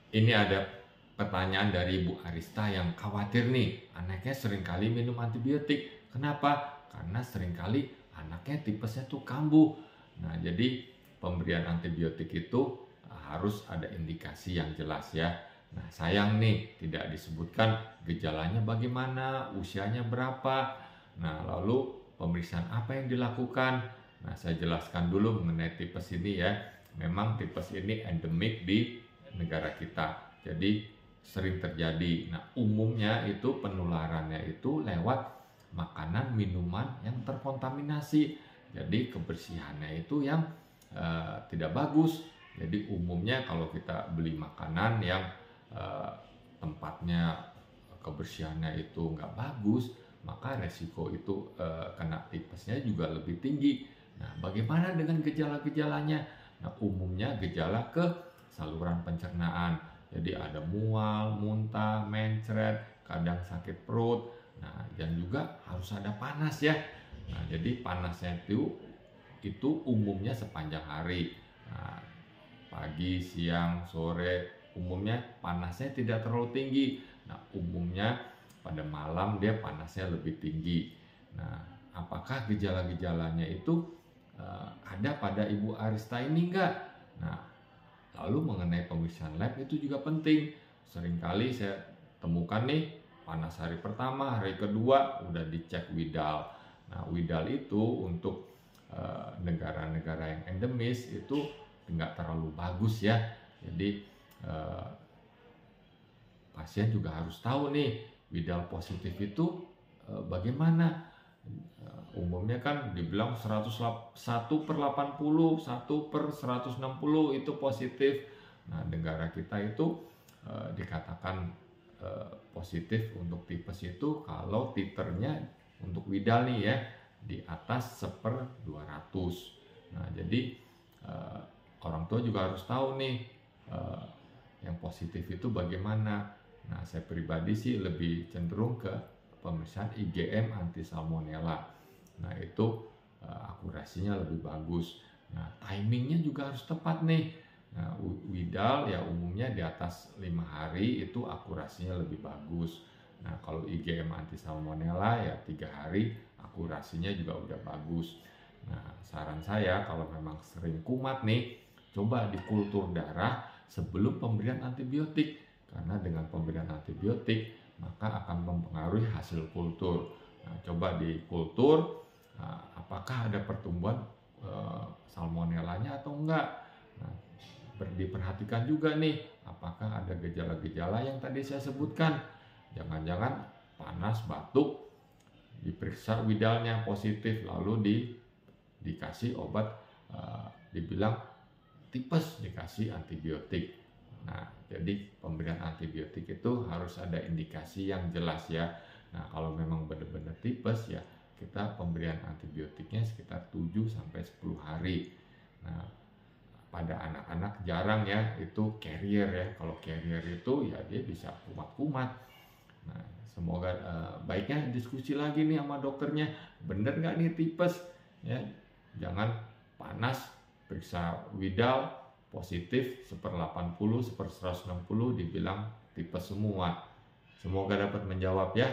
Ini ada pertanyaan dari Ibu Arista yang khawatir nih, anaknya seringkali minum antibiotik. Kenapa? Karena seringkali anaknya tipesnya tuh kambuh. Nah, jadi pemberian antibiotik itu harus ada indikasi yang jelas ya. Nah, sayang nih tidak disebutkan gejalanya bagaimana, usianya berapa. Nah, lalu pemeriksaan apa yang dilakukan? Nah, saya jelaskan dulu mengenai tipes ini ya. Memang tipes ini endemik di negara kita. Jadi sering terjadi. Nah, umumnya itu penularannya itu lewat makanan minuman yang terkontaminasi. Jadi kebersihannya itu yang tidak bagus. Jadi umumnya kalau kita beli makanan yang tempatnya kebersihannya itu nggak bagus, maka resiko itu kena tipesnya juga lebih tinggi. Nah, bagaimana dengan gejala-gejalanya? Nah, umumnya gejala ke saluran pencernaan. Jadi ada mual, muntah, mencret, kadang sakit perut. Nah, dan juga harus ada panas ya. Nah, jadi panasnya itu umumnya sepanjang hari. Nah, pagi, siang, sore, umumnya panasnya tidak terlalu tinggi. Nah, umumnya pada malam dia panasnya lebih tinggi. Nah, apakah gejala-gejalanya itu ada pada Ibu Arista ini enggak? Nah, lalu mengenai pemeriksaan lab itu juga penting. Seringkali saya temukan nih panas hari pertama, hari kedua udah dicek Widal. Nah, Widal itu untuk negara-negara yang endemis itu nggak terlalu bagus ya. Jadi pasien juga harus tahu nih Widal positif itu bagaimana. Umumnya kan dibilang 101/80, 1/160 itu positif. Nah, negara kita itu dikatakan positif untuk tipes itu kalau titernya untuk Widal nih ya di atas 1/200. Nah, jadi orang tua juga harus tahu nih yang positif itu bagaimana. Nah, saya pribadi sih lebih cenderung ke pemeriksaan IgM anti salmonella. Nah, itu akurasinya lebih bagus. Nah, timingnya juga harus tepat nih. Nah, Widal ya umumnya di atas 5 hari itu akurasinya lebih bagus. Nah, kalau IgM anti salmonella ya 3 hari akurasinya juga udah bagus. Nah, saran saya kalau memang sering kumat nih, coba dikultur darah sebelum pemberian antibiotik. Karena dengan pemberian antibiotik maka akan mempengaruhi hasil kultur. Nah, coba di kultur apakah ada pertumbuhan salmonellanya atau enggak. Nah, diperhatikan juga nih apakah ada gejala-gejala yang tadi saya sebutkan. Jangan-jangan panas, batuk, diperiksa Widalnya positif lalu dikasih obat dibilang tipes, dikasih antibiotik. Nah, jadi pemberian antibiotik itu harus ada indikasi yang jelas ya. Nah, kalau memang benar-benar tipes ya kita pemberian antibiotiknya sekitar 7 sampai 10 hari. Nah, pada anak-anak jarang ya itu carrier ya. Kalau carrier itu ya dia bisa kumat-kumat. Nah, semoga baiknya diskusi lagi nih sama dokternya. Bener nggak nih tipes? Ya, jangan panas, periksa Widal positif 1/80, 1/160 dibilang tipes semua. Semoga dapat menjawab ya.